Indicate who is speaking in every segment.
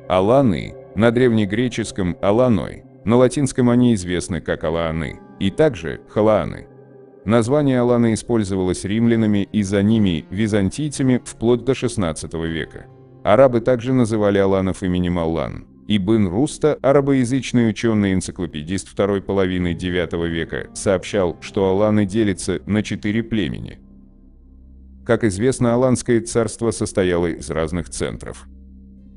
Speaker 1: Аланы, на древнегреческом «аланой», на латинском они известны как алааны, и также халааны. Название Аланы использовалось римлянами и за ними византийцами вплоть до XVI века. Арабы также называли аланов именем Аллан. Ибн Руста, арабоязычный ученый-энциклопедист второй половины IX века, сообщал, что аланы делятся на 4 племени. Как известно, Аланское царство состояло из разных центров.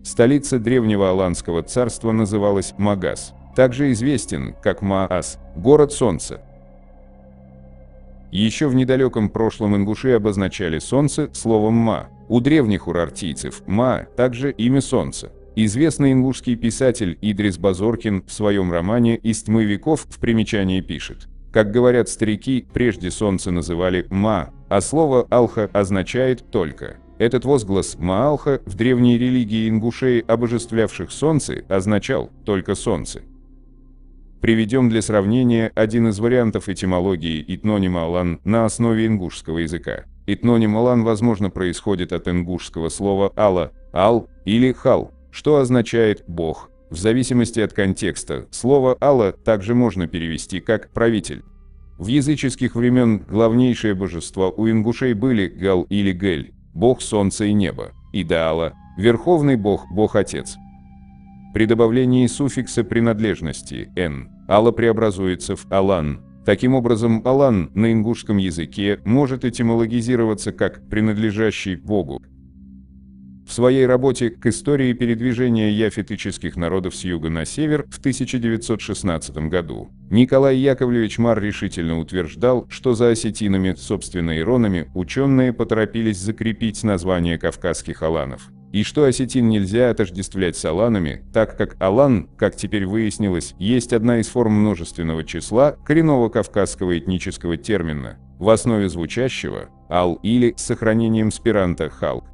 Speaker 1: Столица древнего Аланского царства называлась Магас, также известен как Маас, город солнца. Еще в недалеком прошлом ингуши обозначали солнце словом «ма». У древних урартийцев «ма» также имя солнца. Известный ингушский писатель Идрис Базоркин в своем романе «Из тьмы веков» в примечании пишет: «Как говорят старики, прежде солнце называли «ма», а слово «алха» означает «только». Этот возглас «маалха» в древней религии ингушей, обожествлявших солнце, означал «только солнце». Приведем для сравнения один из вариантов этимологии этнонима Алан на основе ингушского языка. Этноним Алан, возможно, происходит от ингушского слова «ала», «ал» или «хал», что означает «бог». В зависимости от контекста, слово «ала» также можно перевести как «правитель». В языческих времен главнейшие божества у ингушей были Гал или Гель, бог солнца и неба, и Даала, верховный бог, бог-отец. При добавлении суффикса принадлежности «н» «ала» преобразуется в «алан». Таким образом, «алан» на ингушском языке может этимологизироваться как «принадлежащий Богу». В своей работе «К истории передвижения яфетических народов с юга на север» в 1916 году Николай Яковлевич Мар решительно утверждал, что за осетинами, собственно иронами, ученые поторопились закрепить название кавказских аланов, и что осетин нельзя отождествлять с аланами, так как алан, как теперь выяснилось, есть одна из форм множественного числа коренного кавказского этнического термина, в основе звучащего «ал» или с сохранением спиранта «халк».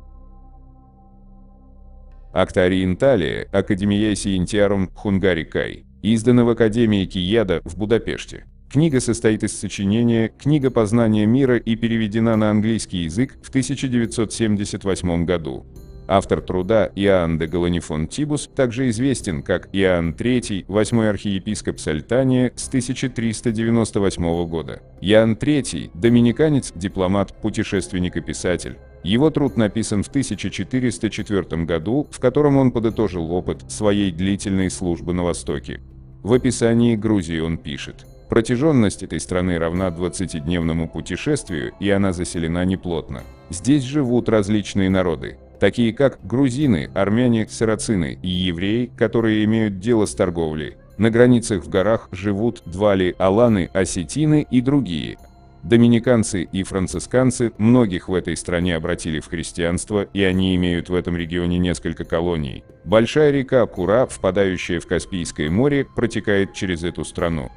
Speaker 1: Acta Orientalia Academiae Scientiarum Hungaricae, издана в Академии Кияда в Будапеште. Книга состоит из сочинения «Книга познания мира» и переведена на английский язык в 1978 году. Автор труда Иоанн де Галанифон Тибус также известен как Иоанн III, 8-й архиепископ Сальтания с 1398 года. Иоанн III – доминиканец, дипломат, путешественник и писатель. Его труд написан в 1404 году, в котором он подытожил опыт своей длительной службы на Востоке. В описании Грузии он пишет: «Протяженность этой страны равна 20-дневному путешествию, и она заселена неплотно. Здесь живут различные народы, такие как грузины, армяне, сарацины и евреи, которые имеют дело с торговлей. На границах в горах живут двали, аланы, осетины и другие. Доминиканцы и францисканцы многих в этой стране обратили в христианство, и они имеют в этом регионе несколько колоний. Большая река Кура, впадающая в Каспийское море, протекает через эту страну».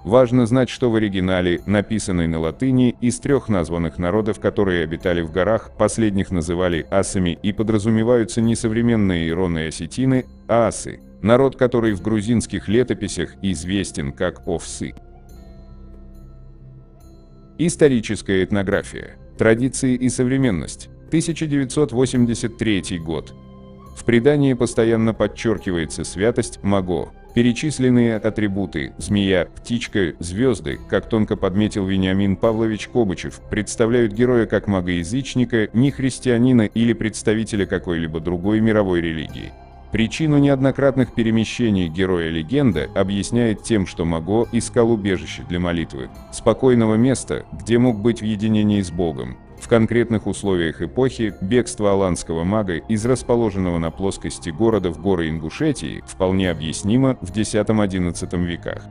Speaker 1: Важно знать, что в оригинале, написанной на латыни, из 3 названных народов, которые обитали в горах, последних называли асами, и подразумеваются не современные ироны осетины, а асы, народ, который в грузинских летописях известен как овсы. Историческая этнография. Традиции и современность. 1983 год. В предании постоянно подчеркивается святость Маго. Перечисленные атрибуты – змея, птичка, звезды, как тонко подметил Вениамин Павлович Кобычев, представляют героя как магоязычника, не христианина или представителя какой-либо другой мировой религии. Причину неоднократных перемещений героя-легенда объясняет тем, что Маго искал убежище для молитвы, спокойного места, где мог быть в единении с Богом. В конкретных условиях эпохи бегство аланского мага из расположенного на плоскости города в горы Ингушетии вполне объяснимо в X-XI веках.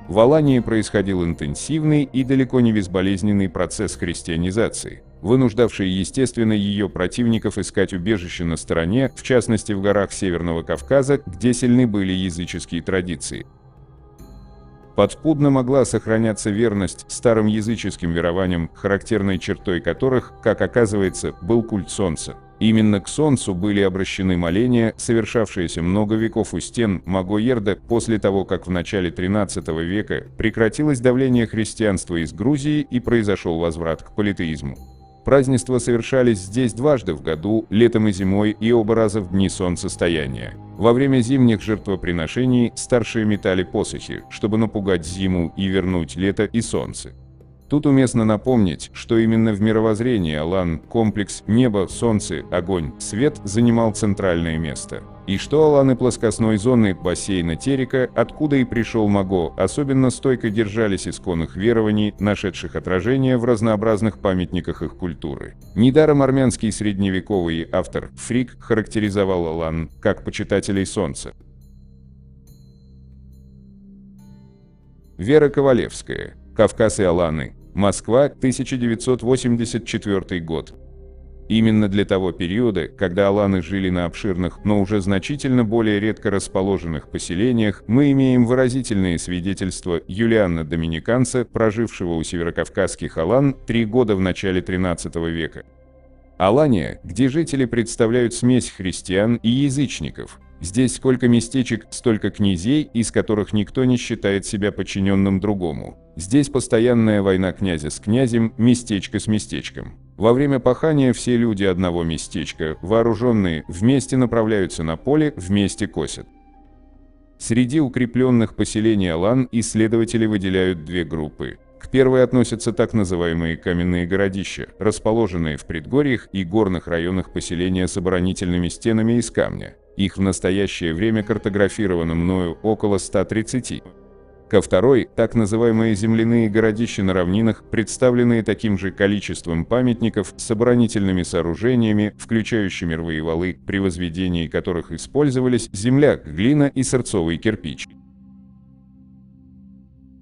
Speaker 1: В Алании происходил интенсивный и далеко не безболезненный процесс христианизации, вынуждавший, естественно, ее противников искать убежище на стороне, в частности в горах Северного Кавказа, где сильны были языческие традиции. Подспудно могла сохраняться верность старым языческим верованиям, характерной чертой которых, как оказывается, был культ солнца. Именно к солнцу были обращены моления, совершавшиеся много веков у стен Магоерда после того, как в начале XIII века прекратилось давление христианства из Грузии и произошел возврат к политеизму. Празднества совершались здесь дважды в году, летом и зимой, и оба раза в дни солнцестояния. Во время зимних жертвоприношений старшие метали посохи, чтобы напугать зиму и вернуть лето и солнце. Тут уместно напомнить, что именно в мировоззрении Алан комплекс «Небо, солнце, огонь, свет» занимал центральное место. И что Аланы плоскостной зоны бассейна Терека, откуда и пришел Маго, особенно стойко держались исконных верований, нашедших отражение в разнообразных памятниках их культуры. Недаром армянский средневековый автор Фрик характеризовал Алан как почитателей солнца. Вера Ковалевская. «Кавказ и Аланы. Москва, 1984 год». Именно для того периода, когда аланы жили на обширных, но уже значительно более редко расположенных поселениях, мы имеем выразительные свидетельства Юлиана Доминиканца, прожившего у северокавказских алан 3 года в начале XIII века. Алания, где жители представляют смесь христиан и язычников. Здесь сколько местечек, столько князей, из которых никто не считает себя подчиненным другому. Здесь постоянная война князя с князем, местечко с местечком. Во время пахания все люди одного местечка, вооруженные, вместе направляются на поле, вместе косят. Среди укрепленных поселений алан исследователи выделяют 2 группы. К первой относятся так называемые каменные городища, расположенные в предгорьях и горных районах поселения с оборонительными стенами из камня. Их в настоящее время картографировано мною около 130. Ко второй, так называемые земляные городища на равнинах, представленные таким же количеством памятников с оборонительными сооружениями, включающими рвы и валы, при возведении которых использовались земля, глина и сырцовый кирпич.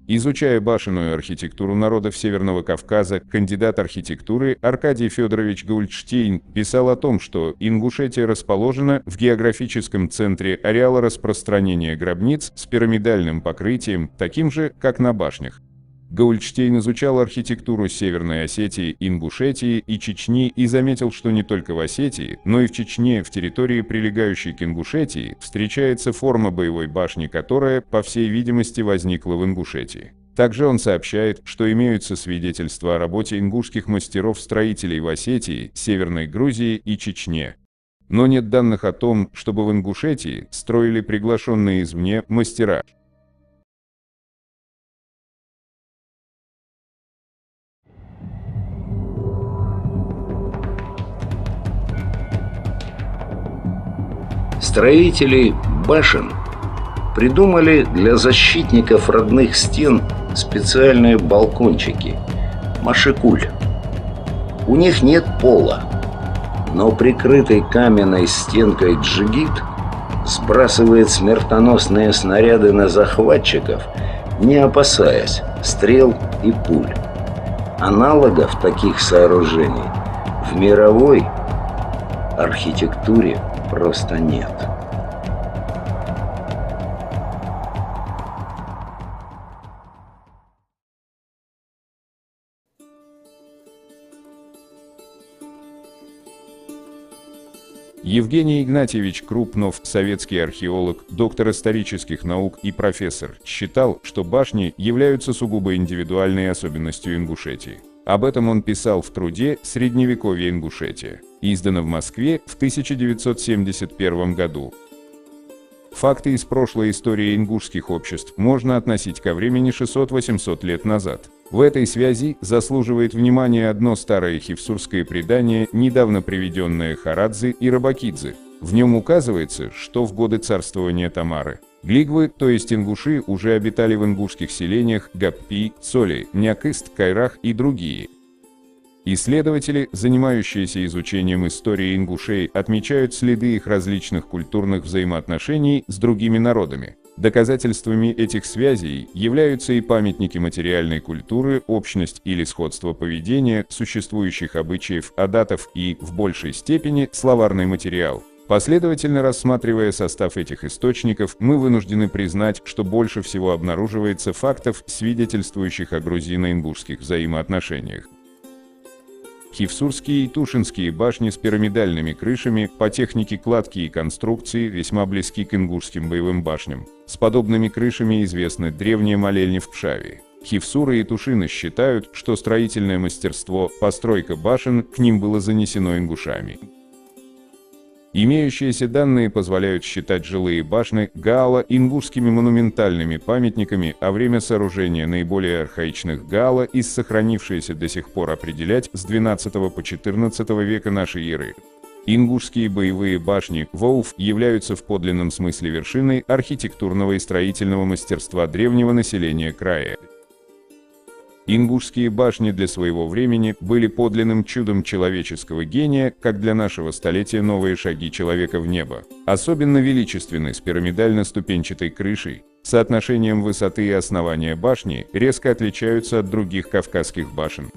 Speaker 1: Изучая башенную архитектуру народов Северного Кавказа, кандидат архитектуры Аркадий Федорович Гольдштейн писал о том, что Ингушетия расположена в географическом центре ареала распространения гробниц с пирамидальным покрытием, таким же, как на башнях. Гольдштейн изучал архитектуру Северной Осетии, Ингушетии и Чечни и заметил, что не только в Осетии, но и в Чечне, в территории, прилегающей к Ингушетии, встречается форма боевой башни, которая, по всей видимости, возникла в Ингушетии. Также он сообщает, что имеются свидетельства о работе ингушских мастеров-строителей в Осетии, Северной Грузии и Чечне. Но нет данных о том, чтобы в Ингушетии строили приглашенные извне мастера.
Speaker 2: Строители башен придумали для защитников родных стен специальные балкончики – машикуль. У них нет пола, но прикрытый каменной стенкой джигит сбрасывает смертоносные снаряды на захватчиков, не опасаясь стрел и пуль. Аналогов таких сооружений в мировой архитектуре просто нет.
Speaker 1: Евгений Игнатьевич Крупнов, советский археолог, доктор исторических наук и профессор, считал, что башни являются сугубо индивидуальной особенностью Ингушетии. Об этом он писал в труде «Средневековье Ингушетия», издано в Москве в 1971 году. Факты из прошлой истории ингушских обществ можно относить ко времени 600-800 лет назад. В этой связи заслуживает внимания одно старое хивсурское предание, недавно приведенное Харадзе и Рабакидзе. В нем указывается, что в годы царствования Тамары глигвы, то есть ингуши, уже обитали в ингушских селениях Гаппи, Соли, Някыст, Кайрах и другие. Исследователи, занимающиеся изучением истории ингушей, отмечают следы их различных культурных взаимоотношений с другими народами. Доказательствами этих связей являются и памятники материальной культуры, общность или сходство поведения, существующих обычаев, адатов и, в большей степени, словарный материал. Последовательно рассматривая состав этих источников, мы вынуждены признать, что больше всего обнаруживается фактов, свидетельствующих о грузино-ингушских взаимоотношениях. Хивсурские и Тушинские башни с пирамидальными крышами по технике кладки и конструкции весьма близки к ингушским боевым башням. С подобными крышами известны древние молельни в Пшаве. Хевсуры и Тушины считают, что строительное мастерство, постройка башен к ним было занесено ингушами. Имеющиеся данные позволяют считать жилые башни Гаала ингушскими монументальными памятниками, а время сооружения наиболее архаичных Гаала из сохранившиеся до сих пор определять с XII по XIV века нашей эры. Ингушские боевые башни Воуф являются в подлинном смысле вершиной архитектурного и строительного мастерства древнего населения края. Ингушские башни для своего времени были подлинным чудом человеческого гения, как для нашего столетия новые шаги человека в небо. Особенно величественны с пирамидально-ступенчатой крышей, соотношением высоты и основания башни резко отличаются от других кавказских башен.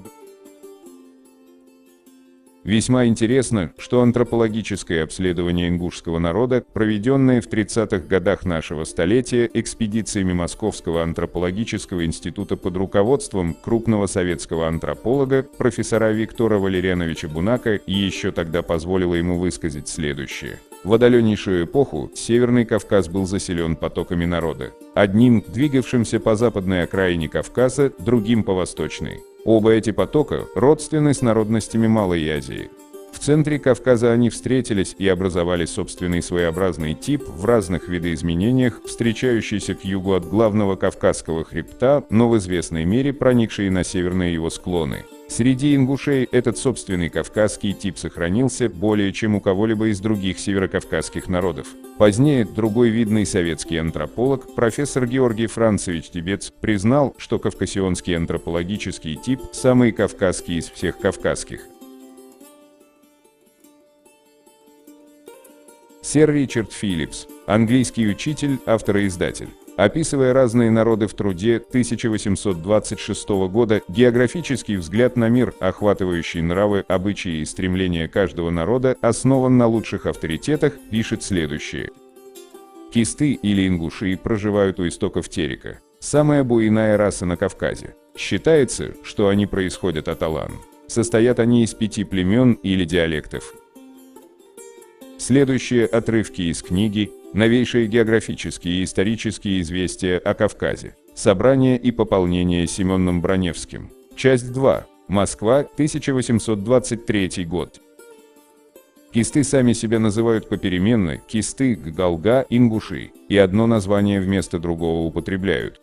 Speaker 1: Весьма интересно, что антропологическое обследование ингушского народа, проведенное в 30-х годах нашего столетия экспедициями Московского антропологического института под руководством крупного советского антрополога, профессора Виктора Валерьяновича Бунака, еще тогда позволило ему высказать следующее. В отдаленнейшую эпоху Северный Кавказ был заселен потоками народа. Одним, двигавшимся по западной окраине Кавказа, другим по восточной. Оба эти потока родственны с народностями Малой Азии. В центре Кавказа они встретились и образовали собственный своеобразный тип в разных видоизменениях, встречающийся к югу от главного Кавказского хребта, но в известной мере проникший на северные его склоны. Среди ингушей этот собственный кавказский тип сохранился более чем у кого-либо из других северокавказских народов. Позднее другой видный советский антрополог, профессор Георгий Францевич Тибец, признал, что кавказионский антропологический тип – самый кавказский из всех кавказских. Сэр Ричард Филлипс, английский учитель, автор и издатель. Описывая разные народы в труде 1826 года, географический взгляд на мир, охватывающий нравы, обычаи и стремления каждого народа, основан на лучших авторитетах, пишет следующее. Кисты или ингуши проживают у истоков Терека. Самая буйная раса на Кавказе. Считается, что они происходят от алан. Состоят они из 5 племен или диалектов. Следующие отрывки из книги «Новейшие географические и исторические известия о Кавказе. Собрание и пополнение Семеном Броневским». Часть 2. Москва, 1823 год. Кисты сами себя называют попеременно кисты, галга, ингуши, и одно название вместо другого употребляют.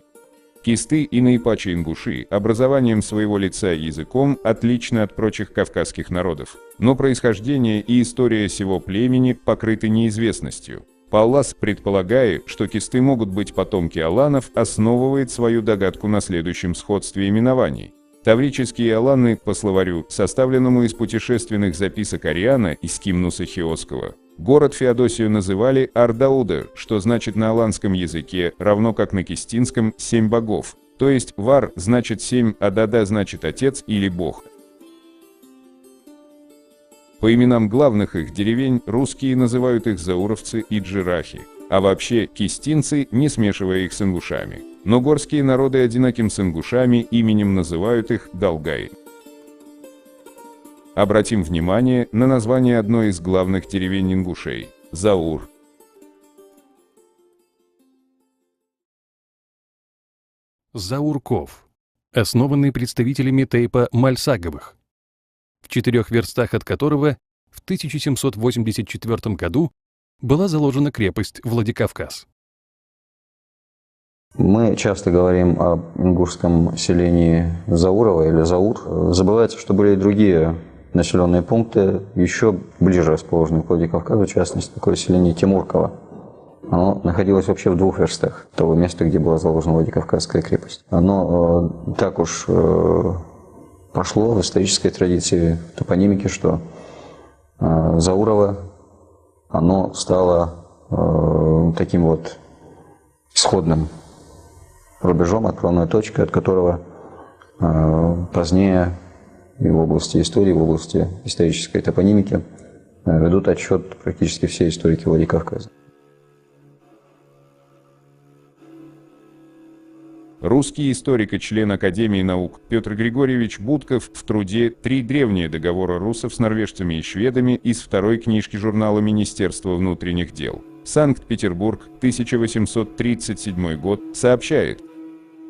Speaker 1: Кисты и наипаче ингуши образованием своего лица и языком отличны от прочих кавказских народов, но происхождение и история сего племени покрыты неизвестностью. Паллас, предполагая, что кисты могут быть потомки аланов, основывает свою догадку на следующем сходстве именований. Таврические аланы, по словарю, составленному из путешественных записок Ариана из Кимнуса Хиосского, город Феодосию называли Ардауда, что значит на аланском языке, равно как на кистинском, 7 богов, то есть Вар значит 7, а Дада значит отец или бог. По именам главных их деревень русские называют их зауровцы и джирахи, а вообще кистинцы, не смешивая их с ингушами. Но горские народы одинаким с ингушами именем называют их долгай. Обратим внимание на название одной из главных деревень ингушей – Заур.
Speaker 3: Заурков, основанный представителями тейпа Мальсаговых, в 4 верстах от которого в 1784 году была заложена крепость Владикавказ.
Speaker 4: Мы часто говорим об ингушском селении Заурово или Заур. Забывается, что были и другие населенные пункты, еще ближе расположенные к Владикавказу, в частности, такое селение Тимурково. Оно находилось вообще в 2 верстах того места, где была заложена Владикавказская крепость. Оно так уж пошло в исторической традиции топонимики, что Заурово, оно стало таким вот исходным рубежом, отправной точкой, от которого позднее и в области истории, в области исторической топонимики ведут отсчет практически все историки Владикавказа.
Speaker 1: Русский историк и член Академии наук Петр Григорьевич Будков в труде «Три древние договора русов с норвежцами и шведами» из 2 книжки журнала Министерства внутренних дел, Санкт-Петербург, 1837 год, сообщает: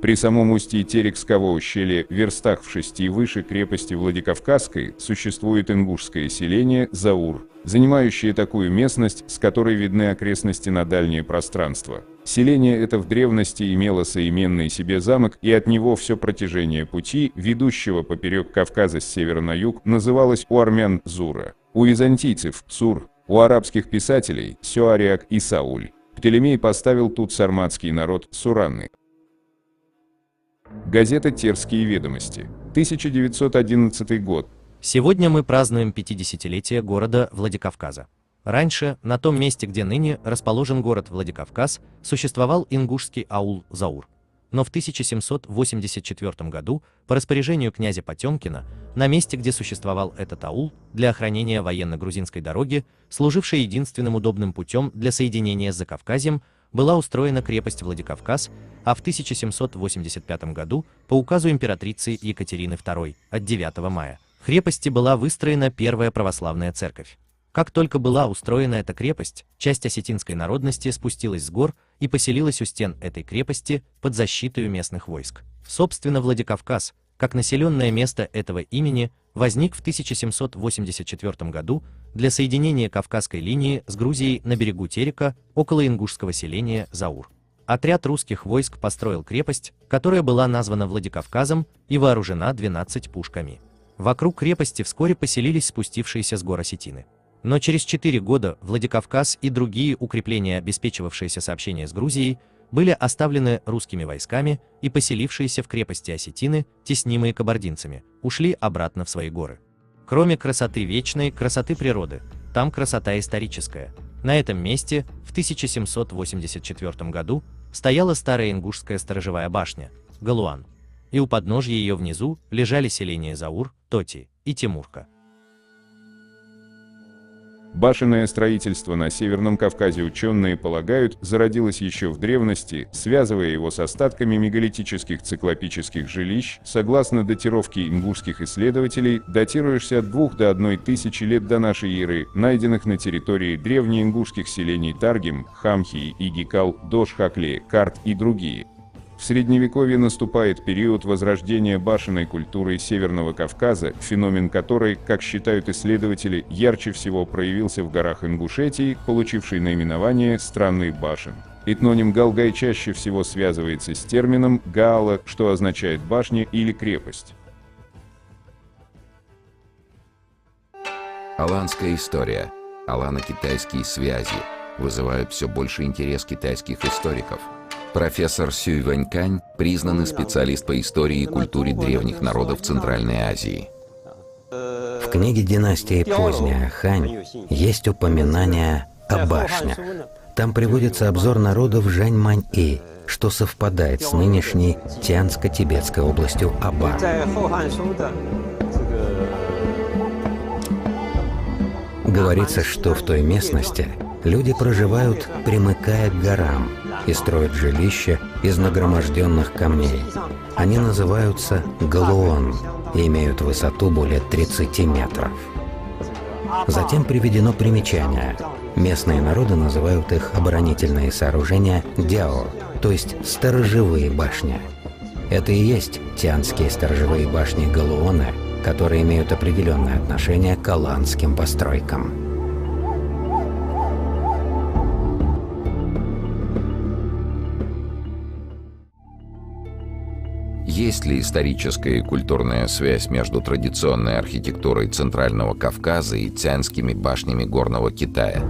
Speaker 1: При самом устье Терекского ущелья, в верстах в 6 выше крепости Владикавказской, существует ингушское селение Заур, занимающее такую местность, с которой видны окрестности на дальнее пространство. Селение это в древности имело соименный себе замок, и от него все протяжение пути, ведущего поперек Кавказа с севера на юг, называлось у армян Зура, у византийцев Сур, у арабских писателей Сюариак и Сауль. Птолемей поставил тут сарматский народ Суранны. Газета «Терские ведомости», 1911 год.
Speaker 5: Сегодня мы празднуем 50-летие города Владикавказа. Раньше, на том месте, где ныне расположен город Владикавказ, существовал ингушский аул Заур. Но в 1784 году, по распоряжению князя Потемкина, на месте, где существовал этот аул, для охранения военно-грузинской дороги, служившей единственным удобным путем для соединения с Закавказьем, была устроена крепость Владикавказ, а в 1785 году, по указу императрицы Екатерины II от 9 мая, в крепости была выстроена первая православная церковь. Как только была устроена эта крепость, часть осетинской народности спустилась с гор и поселилась у стен этой крепости под защитой местных войск. Собственно, Владикавказ, как населенное место этого имени, возник в 1784 году для соединения Кавказской линии с Грузией на берегу Терека около ингушского селения Заур. Отряд русских войск построил крепость, которая была названа Владикавказом и вооружена 12 пушками. Вокруг крепости вскоре поселились спустившиеся с гор осетины. Но через 4 года Владикавказ и другие укрепления, обеспечивавшиеся сообщение с Грузией, были оставлены русскими войсками, и поселившиеся в крепости осетины, теснимые кабардинцами, ушли обратно в свои горы. Кроме красоты вечной, красоты природы, там красота историческая. На этом месте в 1784 году стояла старая ингушская сторожевая башня Галуан, и у подножья ее внизу лежали селения Заур, Тоти и Тимурка.
Speaker 1: Башенное строительство на Северном Кавказе ученые полагают, зародилось еще в древности, связывая его с остатками мегалитических циклопических жилищ, согласно датировке ингушских исследователей, датируешься от 2 до 1000 лет до нашей эры, найденных на территории древнеингушских селений Таргим, Хамхи, Игикал, Дош-Хакле, Карт и другие. В Средневековье наступает период возрождения башенной культуры Северного Кавказа, феномен которой, как считают исследователи, ярче всего проявился в горах Ингушетии, получившей наименование «Страны башен». Этноним Галгай чаще всего связывается с термином «гаала», что означает «башня» или «крепость».
Speaker 6: Аланская история, алано-китайские связи вызывают все больше интерес китайских историков. Профессор Сюй Вэнькань – признанный специалист по истории и культуре древних народов Центральной Азии.
Speaker 7: В книге «Династии поздняя Хань» есть упоминание о башнях. Там приводится обзор народов Жань-Мань-И, что совпадает с нынешней Тянско-Тибетской областью Аба. Говорится, что в той местности люди проживают, примыкая к горам, и строят жилища из нагроможденных камней. Они называются галуон и имеют высоту более 30 метров. Затем приведено примечание. Местные народы называют их оборонительные сооружения дяо, то есть сторожевые башни. Это и есть тянские сторожевые башни галуона, которые имеют определенное отношение к аланским постройкам.
Speaker 6: Есть ли историческая и культурная связь между традиционной архитектурой Центрального Кавказа и тянскими башнями Горного Китая?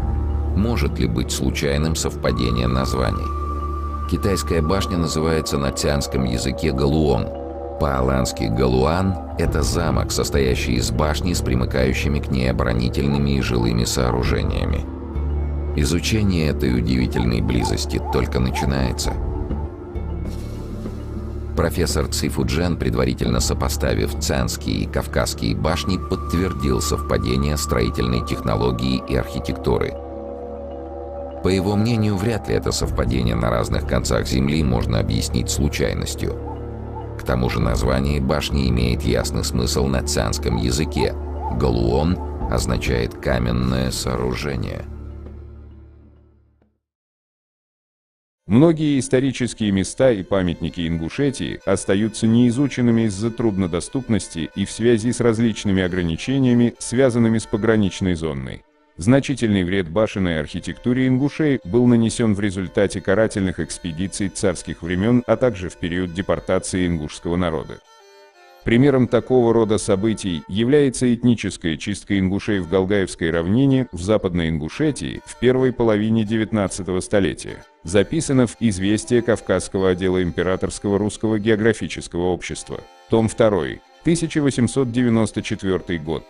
Speaker 6: Может ли быть случайным совпадение названий? Китайская башня называется на тянском языке галуон. По-алански галуан – это замок, состоящий из башни с примыкающими к ней оборонительными и жилыми сооружениями. Изучение этой удивительной близости только начинается. Профессор Ци Фуджен, предварительно сопоставив тянские и кавказские башни, подтвердил совпадение строительной технологии и архитектуры. По его мнению, вряд ли это совпадение на разных концах Земли можно объяснить случайностью. К тому же название башни имеет ясный смысл на тянском языке. Галуон означает «каменное сооружение».
Speaker 1: Многие исторические места и памятники Ингушетии остаются неизученными из-за труднодоступности и в связи с различными ограничениями, связанными с пограничной зоной. Значительный вред башенной архитектуре ингушей был нанесен в результате карательных экспедиций царских времен, а также в период депортации ингушского народа. Примером такого рода событий является этническая чистка ингушей в Галгаевской равнине в Западной Ингушетии в первой половине XIX столетия. Записано в «Известия Кавказского отдела Императорского русского географического общества», том 2, 1894 год.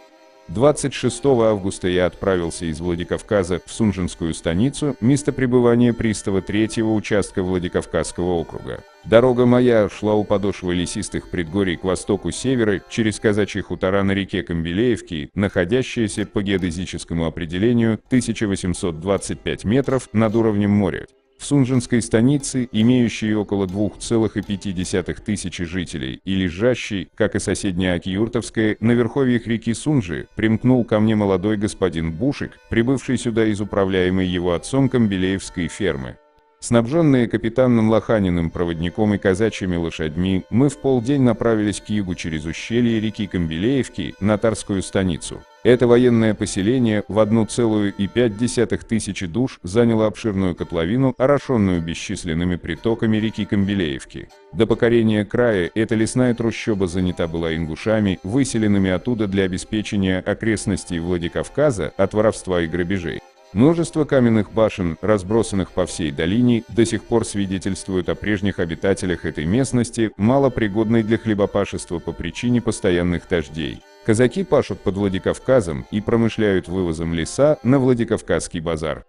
Speaker 1: 26 августа я отправился из Владикавказа в Сунжинскую станицу, место пребывания пристава 3-го участка Владикавказского округа. Дорога моя шла у подошвы лесистых предгорий к востоку севера, через казачьи хутора на реке Комбелеевки, находящиеся по геодезическому определению 1825 метров над уровнем моря. В Сунжинской станице, имеющей около 2,5 тысячи жителей и лежащей, как и соседняя Акиюртовская, на верховьях реки Сунжи, примкнул ко мне молодой господин Бушик, прибывший сюда из управляемой его отцом Комбелеевской фермы. Снабженные капитаном Лоханиным проводником и казачьими лошадьми, мы в полдень направились к югу через ущелье реки Комбелеевки на Тарскую станицу. Это военное поселение в 1,5 тысячи душ заняло обширную котловину, орошенную бесчисленными притоками реки Комбелеевки. До покорения края эта лесная трущоба занята была ингушами, выселенными оттуда для обеспечения окрестностей Владикавказа от воровства и грабежей. Множество каменных башен, разбросанных по всей долине, до сих пор свидетельствуют о прежних обитателях этой местности, малопригодной для хлебопашества по причине постоянных дождей. Казаки пашут под Владикавказом и промышляют вывозом леса на Владикавказский базар.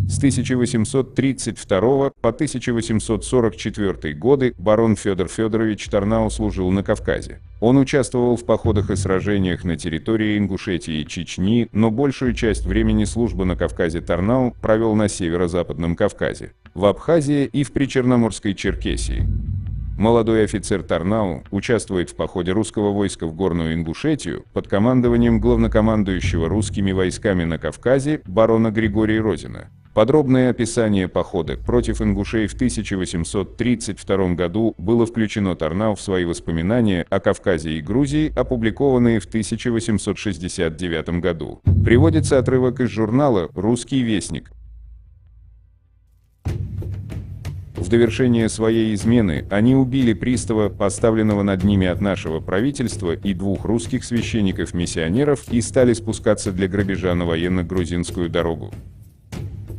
Speaker 1: С 1832 по 1844 годы барон Федор Федорович Тарнау служил на Кавказе. Он участвовал в походах и сражениях на территории Ингушетии и Чечни, но большую часть времени службы на Кавказе Тарнау провел на северо-западном Кавказе, в Абхазии и в Причерноморской Черкесии. Молодой офицер Тарнау участвует в походе русского войска в Горную Ингушетию под командованием главнокомандующего русскими войсками на Кавказе барона Григория Розина. Подробное описание похода против ингушей в 1832 году было включено Тарнау в свои воспоминания о Кавказе и Грузии, опубликованные в 1869 году. Приводится отрывок из журнала «Русский вестник». В довершение своей измены они убили пристава, поставленного над ними от нашего правительства, и 2 русских священников-миссионеров и стали спускаться для грабежа на военно-грузинскую дорогу.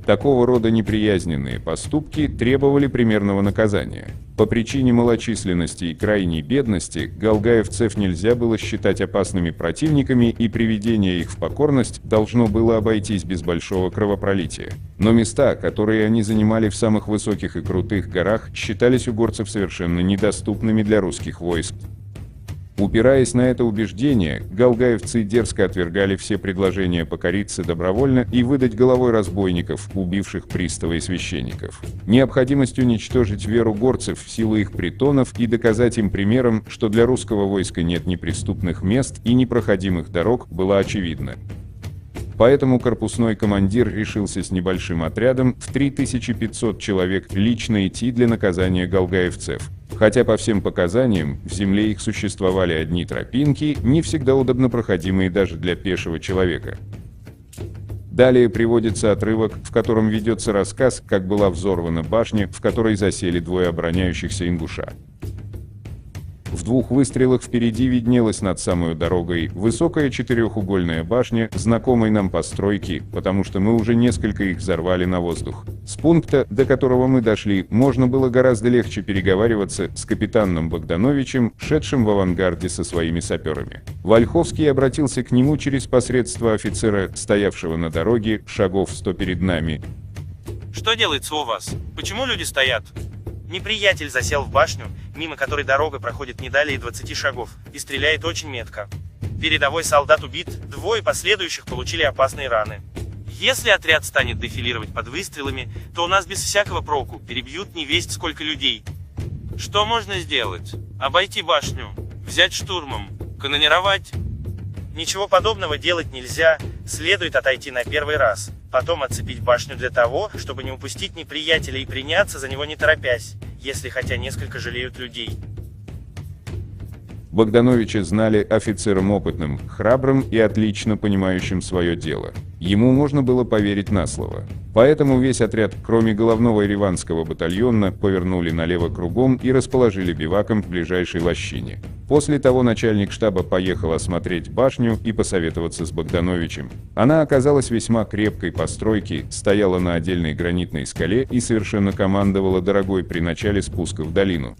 Speaker 1: Такого рода неприязненные поступки требовали примерного наказания. По причине малочисленности и крайней бедности галгаевцев нельзя было считать опасными противниками, и приведение их в покорность должно было обойтись без большого кровопролития. Но места, которые они занимали в самых высоких и крутых горах, считались у горцев совершенно недоступными для русских войск. Упираясь на это убеждение, галгаевцы дерзко отвергали все предложения покориться добровольно и выдать головой разбойников, убивших пристава и священников. Необходимость уничтожить веру горцев в силу их притонов и доказать им примером, что для русского войска нет неприступных мест и непроходимых дорог, была очевидна. Поэтому корпусной командир решился с небольшим отрядом в 3500 человек лично идти для наказания галгаевцев. Хотя по всем показаниям в земле их существовали одни тропинки, не всегда удобно проходимые даже для пешего человека. Далее приводится отрывок, в котором ведется рассказ, как была взорвана башня, в которой засели 2 обороняющихся ингуша. В 2 выстрелах впереди виднелась над самой дорогой высокая 4-угольная башня, знакомой нам постройки, потому что мы уже несколько их взорвали на воздух. С пункта, до которого мы дошли, можно было гораздо легче переговариваться с капитаном Богдановичем, шедшим в авангарде со своими саперами. Вольховский обратился к нему через посредство офицера, стоявшего на дороге, шагов 100 перед нами.
Speaker 8: «Что делается у вас? Почему люди стоят?» «Неприятель засел в башню, мимо которой дорога проходит не далее 20 шагов, и стреляет очень метко. Передовой солдат убит, 2 последующих получили опасные раны. Если отряд станет дефилировать под выстрелами, то у нас без всякого проку перебьют невесть сколько людей. Что можно сделать? Обойти башню? Взять штурмом? Канонировать? Ничего подобного делать нельзя, следует отойти на первый раз, потом оцепить башню для того, чтобы не упустить неприятеля и приняться за него не торопясь, если хотя несколько жалеют людей.
Speaker 1: Богдановича знали офицером опытным, храбрым и отлично понимающим свое дело. Ему можно было поверить на слово. Поэтому весь отряд, кроме головного ереванского батальона, повернули налево кругом и расположили биваком в ближайшей лощине. После того начальник штаба поехал осмотреть башню и посоветоваться с Богдановичем. Она оказалась весьма крепкой постройки, стояла на отдельной гранитной скале и совершенно командовала дорогой при начале спуска в долину.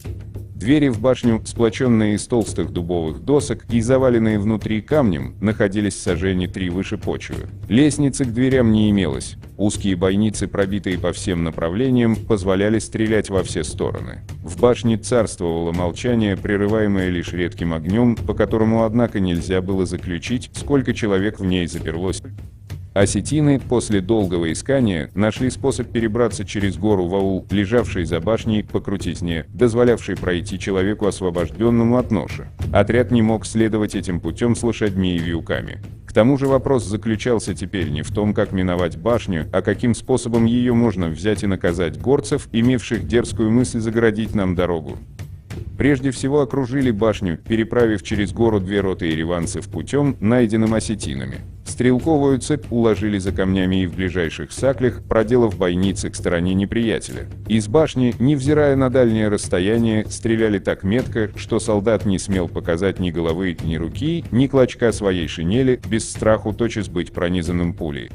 Speaker 1: Двери в башню, сплоченные из толстых дубовых досок и заваленные внутри камнем, находились в сажени 3 выше почвы. Лестницы к дверям не имелось. Узкие бойницы, пробитые по всем направлениям, позволяли стрелять во все стороны. В башне царствовало молчание, прерываемое лишь редким огнем, по которому, однако, нельзя было заключить, сколько человек в ней заперлось. Осетины после долгого искания нашли способ перебраться через гору в аул, лежавший за башней по крутизне, дозволявший пройти человеку, освобожденному от ноши. Отряд не мог следовать этим путем с лошадьми и вьюками. К тому же вопрос заключался теперь не в том, как миновать башню, а каким способом ее можно взять и наказать горцев, имевших дерзкую мысль загородить нам дорогу. Прежде всего окружили башню, переправив через гору 2 роты ереванцев путем, найденным осетинами. Стрелковую цепь уложили за камнями и в ближайших саклях, проделав бойницы к стороне неприятеля. Из башни, невзирая на дальнее расстояние, стреляли так метко, что солдат не смел показать ни головы, ни руки, ни клочка своей шинели, без страху тотчас быть пронизанным пулей.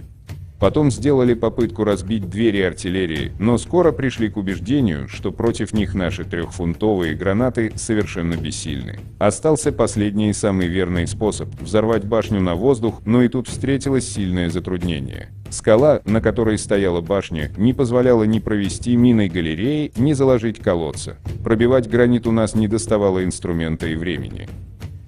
Speaker 1: Потом сделали попытку разбить двери артиллерии, но скоро пришли к убеждению, что против них наши 3-фунтовые гранаты совершенно бессильны. Остался последний и самый верный способ – взорвать башню на воздух, но и тут встретилось сильное затруднение. Скала, на которой стояла башня, не позволяла ни провести минной галереи, ни заложить колодца. Пробивать гранит у нас не доставало инструмента и времени.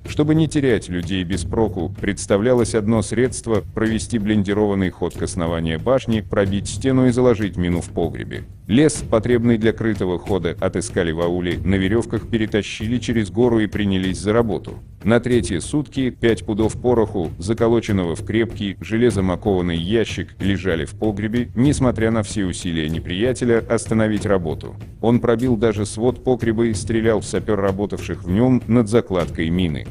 Speaker 1: Чтобы не терять людей без проку, представлялось одно средство – провести блиндированный ход к основанию башни, пробить стену и заложить мину в погребе. Лес, потребный для крытого хода, отыскали в ауле, на веревках перетащили через гору и принялись за работу. На 3-е сутки 5 пудов пороху, заколоченного в крепкий, железом окованный ящик, лежали в погребе, несмотря на все усилия неприятеля остановить работу. Он пробил даже свод погреба и стрелял в сапер, работавших в нем над закладкой мины.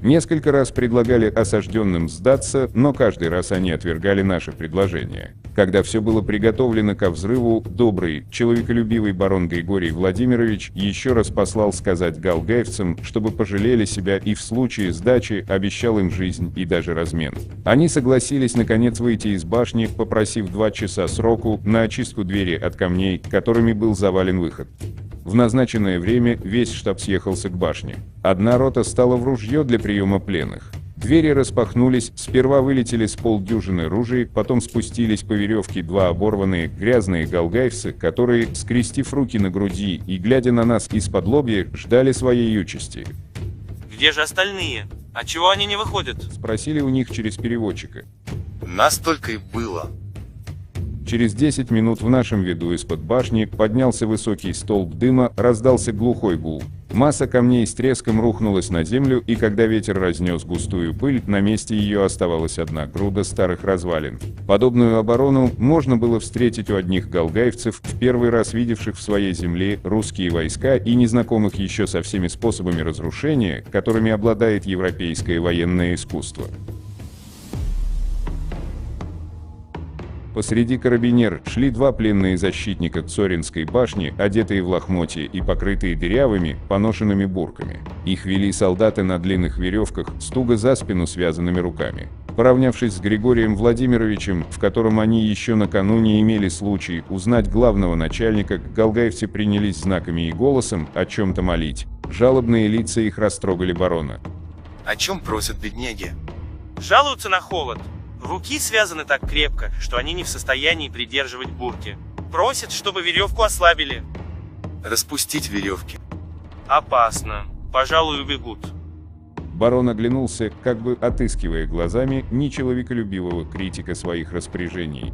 Speaker 1: Несколько раз предлагали осажденным сдаться, но каждый раз они отвергали наше предложение. Когда все было приготовлено ко взрыву, добрый, человеколюбивый барон Григорий Владимирович еще раз послал сказать галгаевцам, чтобы пожалели себя, и в случае сдачи обещал им жизнь и даже размен. Они согласились наконец выйти из башни, попросив 2 часа сроку на очистку двери от камней, которыми был завален выход. В назначенное время весь штаб съехался к башне. Одна рота стала в ружье для приема пленных. Двери распахнулись, сперва вылетели с полдюжины ружей, потом спустились по веревке 2 оборванные, грязные галгаевцы, которые, скрестив руки на груди и глядя на нас из-под лобья, ждали своей участи.
Speaker 8: Где же остальные? А чего они не выходят?
Speaker 1: Спросили у них через переводчика.
Speaker 8: Нас только и было.
Speaker 1: Через 10 минут в нашем виду из-под башни поднялся высокий столб дыма, раздался глухой гул. Масса камней с треском рухнулась на землю, и когда ветер разнес густую пыль, на месте ее оставалась одна груда старых развалин. Подобную оборону можно было встретить у одних галгаевцев, в первый раз видевших в своей земле русские войска и незнакомых еще со всеми способами разрушения, которыми обладает европейское военное искусство. Посреди карабинер шли 2 пленные защитника Цоринской башни, одетые в лохмотья и покрытые дырявыми, поношенными бурками. Их вели солдаты на длинных веревках, с туго за спину связанными руками. Поравнявшись с Григорием Владимировичем, в котором они еще накануне имели случай узнать главного начальника, галгаевцы принялись знаками и голосом о чем-то молить. Жалобные лица их растрогали барона.
Speaker 9: О чем просят бедняги?
Speaker 8: Жалуются на холод. Руки связаны так крепко, что они не в состоянии придерживать бурки. Просят, чтобы веревку ослабили.
Speaker 9: Распустить веревки.
Speaker 8: Опасно. Пожалуй, убегут.
Speaker 1: Барон оглянулся, как бы отыскивая глазами нечеловеколюбивого критика своих распоряжений.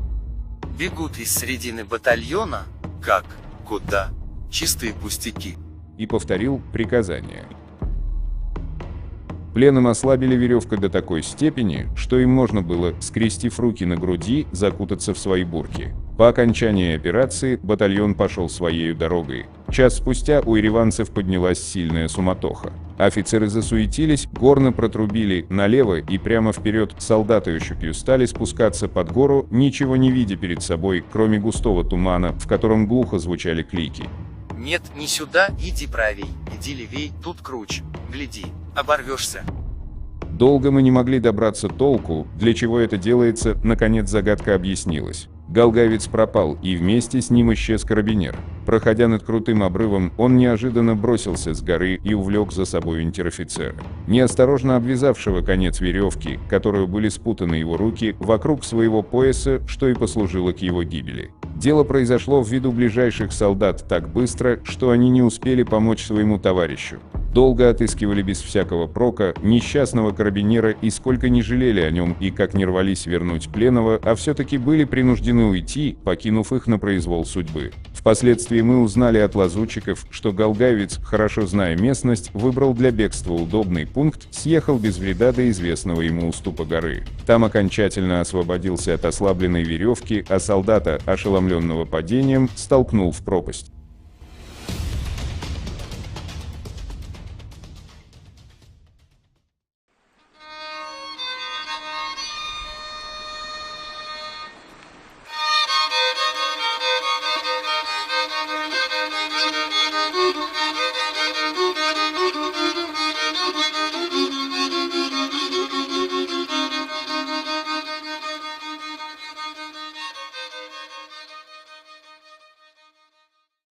Speaker 9: Бегут из середины батальона? Как? Куда? Чистые пустяки.
Speaker 1: И повторил приказание. Пленным ослабили веревку до такой степени, что им можно было, скрестив руки на груди, закутаться в свои бурки. По окончании операции батальон пошел своей дорогой. Час спустя у ереванцев поднялась сильная суматоха. Офицеры засуетились, горно протрубили налево и прямо вперед. Солдаты ощупью стали спускаться под гору, ничего не видя перед собой, кроме густого тумана, в котором глухо звучали клики.
Speaker 9: Нет, не сюда, иди правей, иди левей, тут круч. Гляди, оборвешься.
Speaker 1: Долго мы не могли добраться толку, для чего это делается, наконец загадка объяснилась. Галгавец пропал, и вместе с ним исчез карабинер. Проходя над крутым обрывом, он неожиданно бросился с горы и увлек за собой унтер-офицера, неосторожно обвязавшего конец веревки, которую были спутаны его руки, вокруг своего пояса, что и послужило к его гибели. Дело произошло в виду ближайших солдат так быстро, что они не успели помочь своему товарищу. Долго отыскивали без всякого прока несчастного карабинера и сколько не жалели о нем и как не рвались вернуть пленного, а все-таки были принуждены уйти, покинув их на произвол судьбы. Впоследствии мы узнали от лазутчиков, что галгавец, хорошо зная местность, выбрал для бегства удобный пункт, съехал без вреда до известного ему уступа горы. Там окончательно освободился от ослабленной веревки, а солдата, ошеломленного падением, столкнул в пропасть.